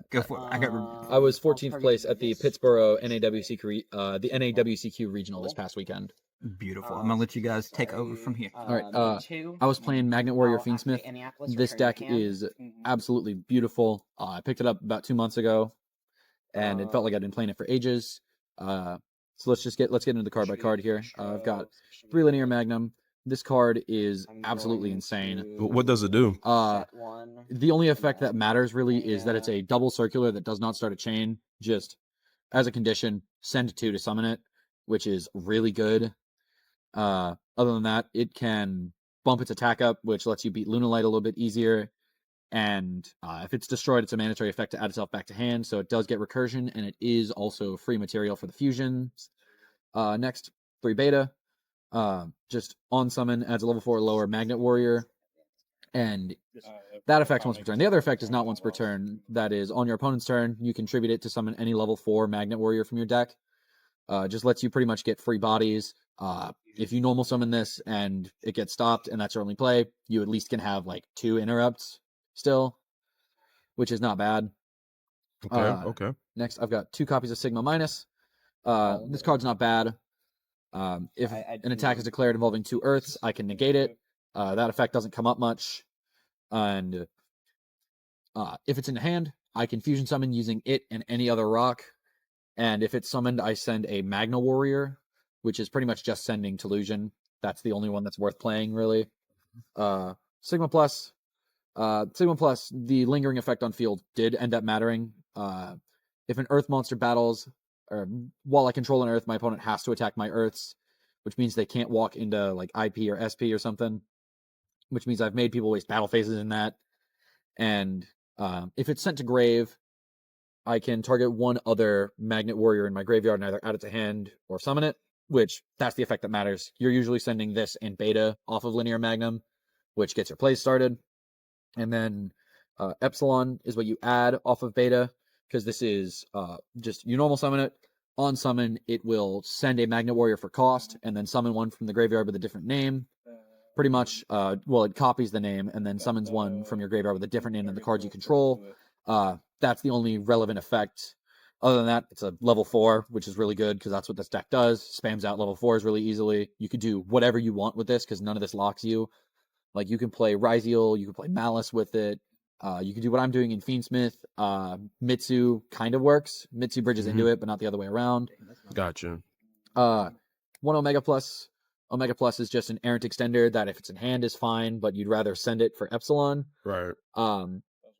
Go for it. I was 14th place at the Pittsburgh NAWCQ regional this past weekend. Beautiful. I'm gonna let you guys take over from here. All right. I was playing Magnet Warrior Fiendsmith. This deck is absolutely beautiful. I picked it up about 2 months ago, and it felt like I'd been playing it for ages. So let's get into the card by card here. I've got 3 Linear Magnum. This card is absolutely insane. What does it do? The only effect that matters really is that it's a double circular that does not start a chain. Just as a condition, send 2 to summon it, which is really good. Other than that, it can bump its attack up, which lets you beat Lunalight a little bit easier. And if it's destroyed, it's a mandatory effect to add itself back to hand, so it does get recursion, and it is also free material for the fusions. Next, 3 beta. Just on summon, adds a level 4 or lower Magnet Warrior, and that affects once per turn. The other effect is not once per turn. That is, on your opponent's turn, you contribute it to summon any level 4 Magnet Warrior from your deck. Just lets you pretty much get free bodies. If you normal summon this and it gets stopped and that's your only play, you at least can have like 2 interrupts still, which is not bad. Okay. Next, I've got 2 copies of Sigma Minus. This card's not bad. If an attack is declared involving 2 Earths, I can negate it. That effect doesn't come up much. And if it's in hand, I can fusion summon using it and any other rock. And if it's summoned, I send a Magna Warrior, which is pretty much just sending Telusion. That's the only one that's worth playing, really. Sigma Plus. Sigma Plus, the lingering effect on field did end up mattering. If an Earth monster battles, or while I control an Earth, my opponent has to attack my Earths, which means they can't walk into like IP or SP or something, which means I've made people waste battle phases in that. And if it's sent to grave, I can target one other Magnet Warrior in my graveyard and either add it to hand or summon it, which that's the effect that matters. You're usually sending this and beta off of Linear Magnum, which gets your plays started. And then Epsilon is what you add off of beta, because this is just, you normal summon it. On summon, it will send a Magnet Warrior for cost, and then summon one from the graveyard with a different name. Pretty much, well, it copies the name, and then summons one from your graveyard with a different name than the cards you control. That's the only relevant effect. Other than that, it's a level 4, which is really good, because that's what this deck does. Spams out level 4s really easily. You can do whatever you want with this, because none of this locks you. Like, you can play Ryzeal, you can play Malice with it. You can do what I'm doing in Fiendsmith. Mitsu kind of works. Mitsu bridges into it, but not the other way around. Gotcha. 1 Omega Plus. Omega Plus is just an errant extender that if it's in hand is fine, but you'd rather send it for Epsilon. Right.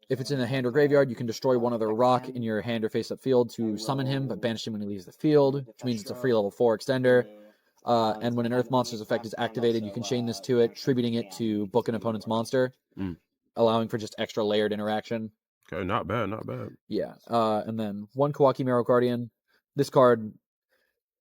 If it's in the hand or graveyard, you can destroy one other rock in your hand or face-up field to summon him, but banish him when he leaves the field, which means it's a free level 4 extender. And when an Earth Monster's effect is activated, you can chain this to it, tributing it to book an opponent's monster, allowing for just extra layered interaction. Okay, not bad, not bad. Yeah. And then 1 Kawaki Marrow Guardian. This card,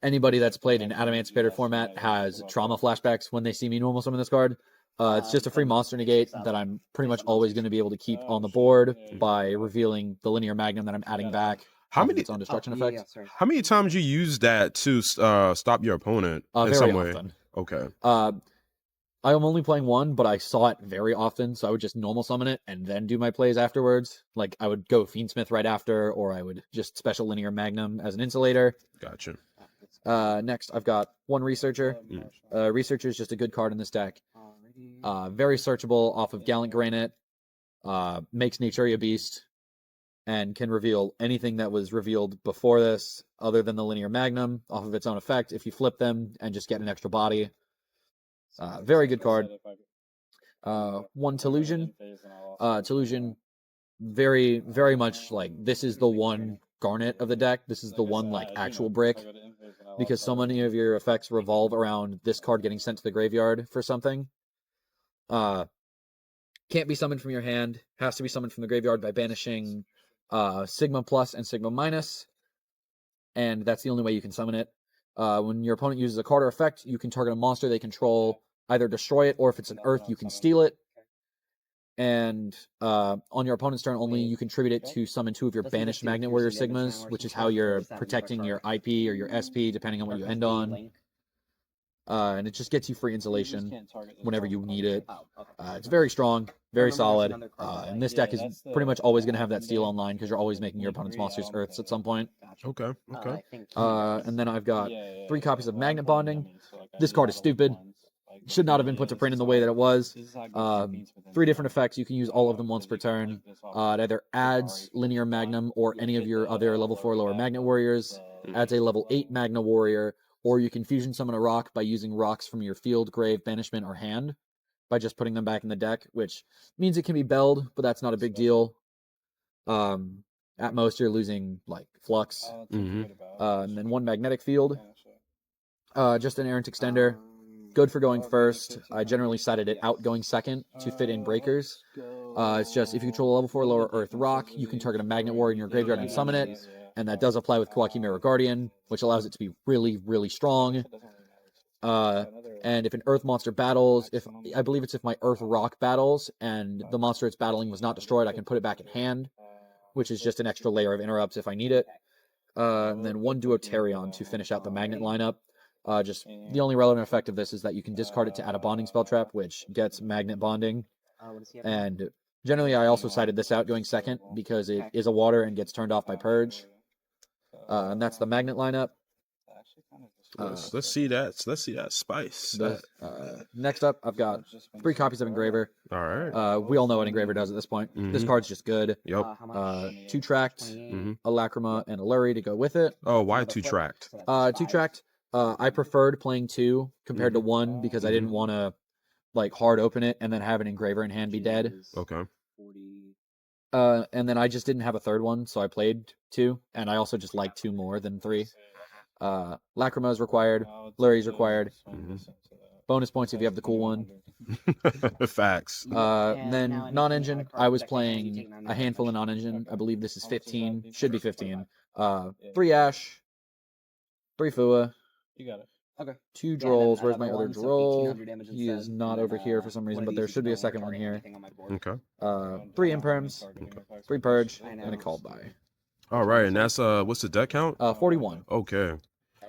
anybody that's played in Adamantipator format has trauma flashbacks when they see me normal summon this card. It's just a free monster negate that I'm pretty much always going to be able to keep on the board by revealing the Linear Magnum that I'm adding back. How many its own destruction effect? How many times you use that to stop your opponent in very some way? often. Okay. I am only playing 1, but I saw it very often, so I would just normal summon it and then do my plays afterwards. Like, I would go Fiendsmith right after, or I would just special Linear Magnum as an insulator. Gotcha. Next, I've got 1 Researcher. Researcher is just a good card in this deck. Very searchable off of Gallant Granite. Makes Naturia Beast, and can reveal anything that was revealed before this, other than the Linear Magnum, off of its own effect, if you flip them and just get an extra body. Very good card. 1 Telusion. Telusion, very, very much like, this is the one Garnet of the deck. This is the one, like, actual brick. Because so many of your effects revolve around this card getting sent to the graveyard for something. Can't be summoned from your hand. Has to be summoned from the graveyard by banishing Sigma Plus and Sigma Minus. And that's the only way you can summon it. When your opponent uses a card or effect, you can target a monster they control, either destroy it, or if it's an Earth, you can steal it. And on your opponent's turn only, you contribute it to summon 2 of your banished Magnet Warrior Sigmas, which is how you're protecting your IP or your SP, depending on what you end on. and it just gets you free insulation whenever you need it. It's very strong, very solid, and this deck is pretty much always going to have that steal online because you're always making your opponent's monsters Earths at some point. Okay. Okay. And then I've got 3 copies of Magnet Bonding. This card is stupid. Should not have been put to print in the way that it was. 3 different effects. You can use all of them once per turn. It either adds Linear Magnum or any of your other level 4 lower Magnet Warriors, adds a level 8 Magna Warrior, or you can fusion summon a rock by using rocks from your field, grave, banishment, or hand by just putting them back in the deck, which means it can be belled, but that's not a big deal. At most, you're losing, like, Flux. And then 1 Magnetic Field. Just an Errant Extender. Good for going first. I generally sided it out going second to fit in breakers. It's just, if you control a level 4 lower Earth rock, you can target a Magnet Warrior in your graveyard and summon it. And that does apply with Kawaki Mirror Guardian, which allows it to be really, really strong. And if an Earth monster battles, I believe it's if my Earth rock battles and the monster it's battling was not destroyed, I can put it back in hand, which is just an extra layer of interrupts if I need it. And then 1 Duotarion to finish out the Magnet lineup. Just the only relevant effect of this is that you can discard it to add a bonding spell trap, which gets Magnet Bonding. And generally, I also sided this out going second because it is a water and gets turned off by Purge. And that's the Magnet lineup. Let's see that. Let's see that spice. Next up, I've got 3 copies of Engraver. All right. We all know what Engraver does at this point. This card's just good. Yep. 2 tracked, a Lacrima, and a Lurry to go with it. Oh, why 2 tracked? 2 tracked. I preferred playing 2 compared to 1 because I didn't want to like hard open it and then have an Engraver in hand be dead. Okay. And then I just didn't have a third one, so I played 2, and I also just like 2 more than 3. Lacrima is required, Lurry is required. Bonus points if you have the cool one. Facts. Then non-engine, I was playing a handful of non-engine. I believe this is 15, should be 15. 3 Ash, 3 Fua. You got it. Okay. 2 Drolls. Where's my other Droll? He is not over here for some reason, but there should be a second one here. Okay. 3 Imperms, 3 Purge, and a Called By. All right, and that's what's the deck count? 41. Okay.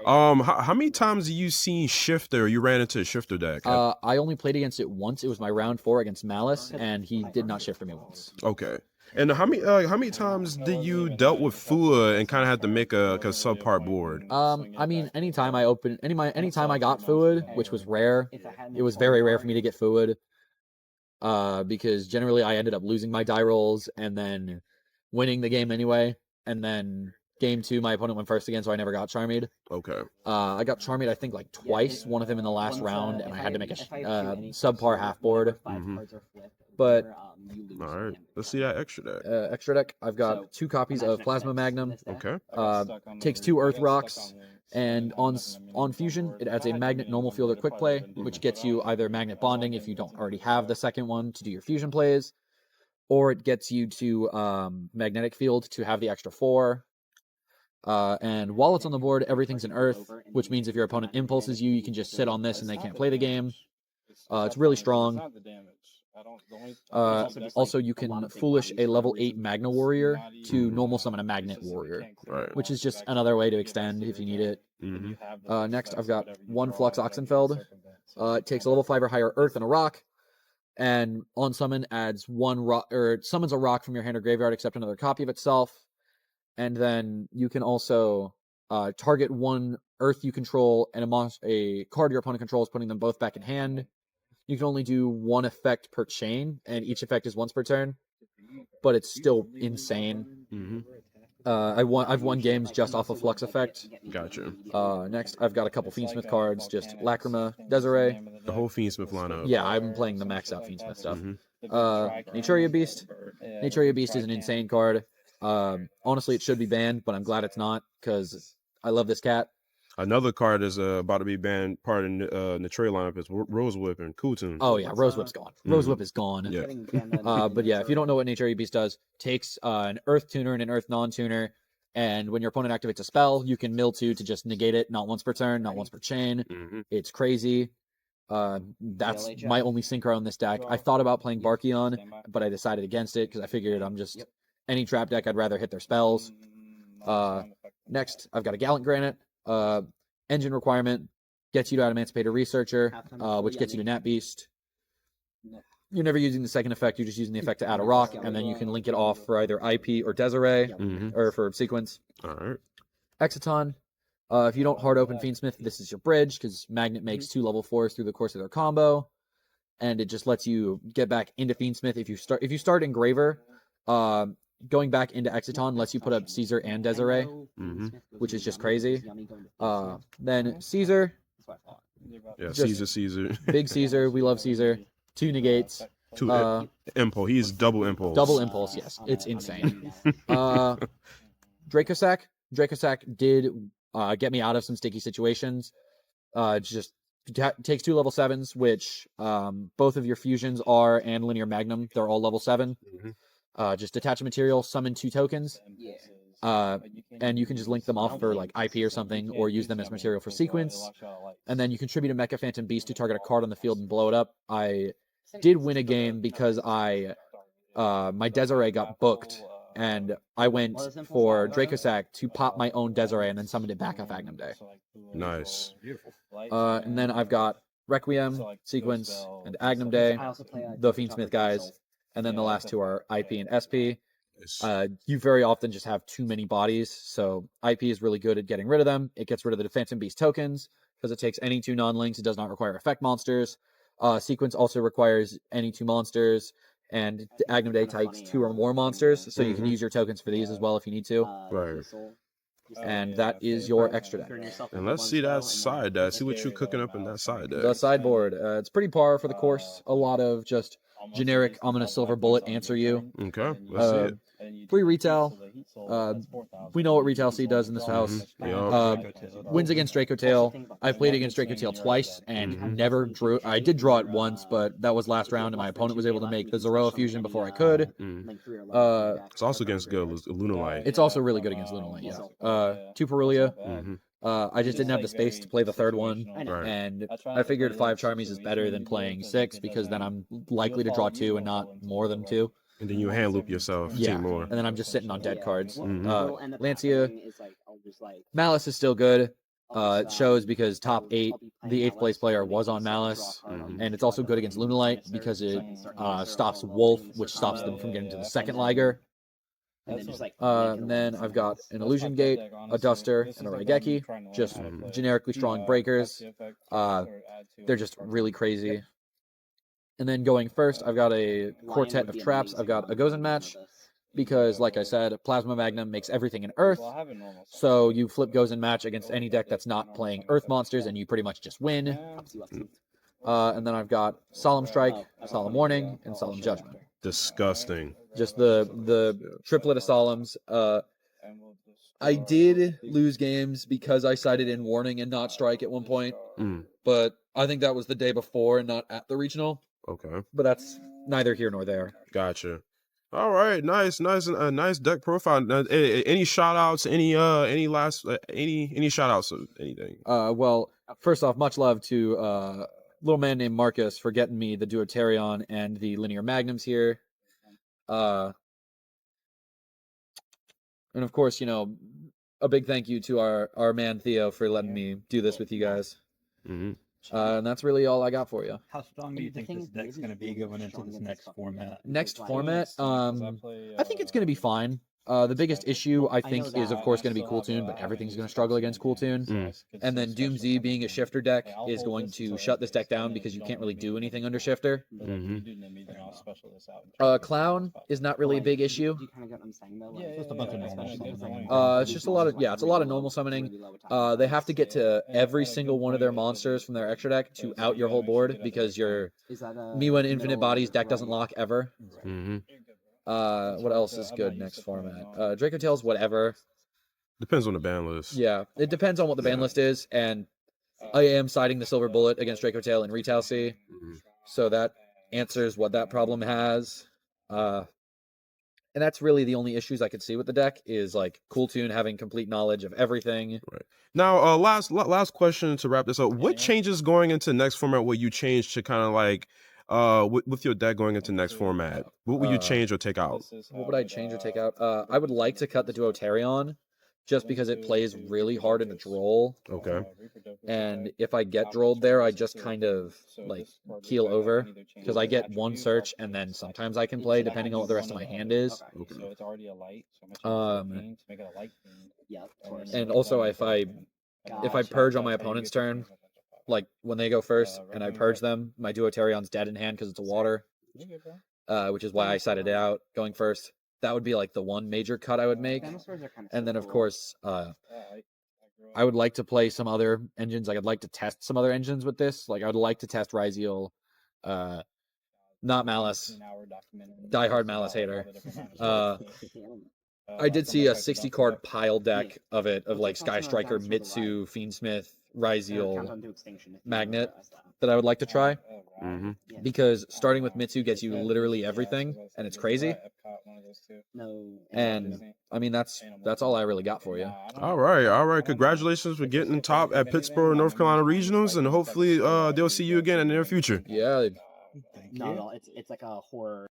How many times have you seen Shifter? You ran into a Shifter deck? I only played against it once. It was my round 4 against Malice, and he did not Shifter me once. Okay. And how many times did you dealt with Fua and kind of had to make a subpart board? I mean, anytime I got Fluid, which was rare, it was very rare for me to get Fluid. Because generally I ended up losing my die rolls and then winning the game anyway. And then game 2, my opponent went first again, so I never got Charmied. Okay. I got Charmied, I think, like twice. One of them in the last round, and I had to make a subpar half board. But all right, let's see that extra deck. Extra deck, I've got 2 copies of Plasma Magnum. Okay. Takes 2 Earth Rocks, and on Fusion, it adds a Magnet Normal Field or Quick Play, which gets you either Magnet Bonding if you don't already have the second one to do your Fusion plays, or it gets you to Magnetic Field to have the extra 4. And while it's on the board, everything's an Earth, which means if your opponent impulses you, you can just sit on this and they can't play the game. It's really strong. Also, you can Foolish a level 8 Magna Warrior to normal summon a Magnet Warrior, which is just another way to extend if you need it. Next, I've got 1 Flux Oxenfeld. It takes a level 5 or higher Earth and a rock, and on summon adds 1 rock, or summons a rock from your hand or graveyard except another copy of itself. And then you can also target 1 Earth you control and a card your opponent controls, putting them both back in hand. You can only do 1 effect per chain, and each effect is once per turn, but it's still insane. I've won games just off of Flux effect. Gotcha. Next, I've got a couple Fiendsmith cards, just Lacrima, Desiree. The whole Fiendsmith lineup. Yeah, I'm playing the maxed out Fiendsmith stuff. Naturia Beast. Naturia Beast is an insane card. Honestly, it should be banned, but I'm glad it's not, because I love this cat. Another card is about to be banned. Part of the trade lineup is Rose Whip and Cooltoon. Oh yeah, Rose Whip's gone. Rose Whip is gone. Yeah. But yeah, if you don't know what Naturia Beast does, takes an Earth Tuner and an Earth Non-Tuner, and when your opponent activates a spell, you can mill 2 to just negate it, not once per turn, not once per chain. It's crazy. That's my only synchro on this deck. I thought about playing Barkion, but I decided against it because I figured I'm just any trap deck. I'd rather hit their spells. Next, I've got a Gallant Granite. Engine requirement. gets you to Emancipator Researcher, which gets you to Nat Beast. You're never using the second effect, you're just using the effect to add a rock, and then you can link it off for either IP or Desiree, or for sequence. All right. Exciton. If you don't hard open Fiendsmith, this is your bridge, because Magnet makes 2 level 4s through the course of their combo, and it just lets you get back into Fiendsmith. If you start Engraver, going back into Exciton lets you put up Caesar and Desiree, which is just crazy. Then Caesar. Yeah, Caesar. Big Caesar. We love Caesar. 2 negates. 2 impulse. He's double impulse. Double impulse, yes. It's insane. Dracosac. Dracosac did get me out of some sticky situations. Just takes 2 level 7s, which both of your fusions are, and Linear Magnum. They're all level 7. Just detach a material, summon 2 tokens. And you can just link them off for like IP or something, or use them as material for sequence. And then you contribute a Mecha Phantom Beast to target a card on the field and blow it up. I did win a game because my Desiree got booked, and I went for Dracosac to pop my own Desiree and then summoned it back off Agnum Day. Nice. And then I've got Requiem, Sequence, and Agnum Day, the Fiendsmith guys, and then the last 2 are IP and SP. You very often just have too many bodies, so IP is really good at getting rid of them. It gets rid of the Phantom Beast tokens, because it takes any 2 non-links. It does not require effect monsters. Sequence also requires any 2 monsters, and Agnum Day takes 2 or more monsters, so you can use your tokens for these as well if you need to. Right. And that is your extra deck. And let's see that side deck. See what you're cooking up in that side deck. The sideboard. It's pretty par for the course. A lot of just generic, I'm gonna silver bullet answer you. Okay, let's see it. 3 retail. We know what Retail C does in this house. Wins against Dracotail. I played against Dracotail twice and never drew. I did draw it once, but that was last round, and my opponent was able to make the Zoroa fusion before I could. It's also against good Lunalight. It's also really good against Lunalight, yeah. 2 Perulia. I just didn't have the space to play the 3rd one, and I figured 5 Charmies is better than playing 6, because then I'm likely to draw 2 and not more than 2. And then you hand loop yourself 2 more. And then I'm just sitting on dead cards. Lancia, Malice is still good. It shows because top 8, the 8th place player was on Malice, and it's also good against Lunalight because it stops Wolf, which stops them from getting to the 2nd Liger. And then I've got an Illusion Gate, a Duster, and a Raigeki, just generically strong breakers. They're just really crazy. And then going first, I've got a quartet of traps. I've got a Gozen Match, because, like I said, Plasma Magnum makes everything an Earth. So you flip Gozen Match against any deck that's not playing Earth monsters, and you pretty much just win. And then I've got Solemn Strike, Solemn Warning, and Solemn Judgment. Disgusting. Just the triplet of Solemns. I did lose games because I sided in Warning and not Strike at one point, but I think that was the day before and not at the regional. Okay. But that's neither here nor there. Gotcha. All right, nice deck profile. Any shout outs? Any shout outs of anything? Well, first off, much love to a little man named Marcus for getting me the Deuterion and the Linear Magnums here. And of course, a big thank you to our man Theo for letting me do this with you guys. And that's really all I got for you. How strong do you think this deck's going to be going into this next format? Next format? I think it's going to be fine. The biggest issue, I think, is, of course, going to be Cool Tune, but everything's going to struggle against Cool Tune. And then Doom Z being a shifter deck is going to shut this deck down because you can't really do anything under shifter. Clown is not really a big issue. Just a bunch of normal summoning. It's just a lot of normal summoning. They have to get to every single one of their monsters from their extra deck to out your whole board, because your Miwa and Infinite Bodies deck doesn't lock ever. What else is good next format? Dracotail's whatever. Depends on the ban list. Yeah, it depends on what the ban list is, and I am siding the Silver Bullet against Dracotail in Retail C, so that answers what that problem has. And that's really the only issues I could see with the deck, is like Cool Tune having complete knowledge of everything. Right. Now, last question to wrap this up. What changes going into next format will you change to kind of like with your deck going into next format? What will you change or take out? What would I change or take out? I would like to cut the Deuterion, just because it plays really hard in a droll. Okay. And if I get drolled there, I just kind of like keel over because I get one search and then sometimes I can play depending on what the rest of my hand is. And also if I purge on my opponent's turn, like when they go first and I purge them, my Duotarion's dead in hand because it's a water, which is why I sided out going first. That would be like the one major cut I would make. And then of course, I would like to play some other engines. Like I'd like to test some other engines with this. Like I would like to test Yugioh, not Malice, diehard Malice hater. I did see a 60 card pile deck of like Sky Striker, Mitsu, Fiendsmith, Yugioh, Magnet that I would like to try. Because starting with Mitsu gets you literally everything, and it's crazy. And I mean that's all I really got for you. All right. Congratulations for getting top at Pittsburgh, North Carolina regionals, and hopefully they'll see you again in the near future. Yeah. No, it's like a horror.